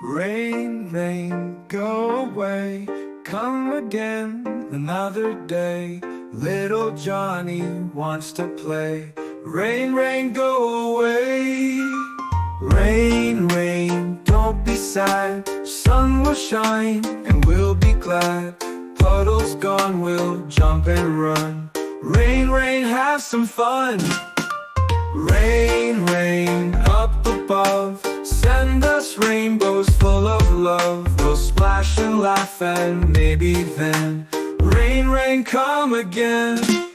Rain, rain, go away, come again another day. Little Johnny wants to play. Rain, rain, go away. Rain, rain, don't be sad. Sun will shine and we'll be glad. Puddles gone, we'll jump and run. Rain, rain, have some fun. Rain, rain, up above, send us rainbows full of love. We'll splash and laugh and maybe then rain, rain, come again.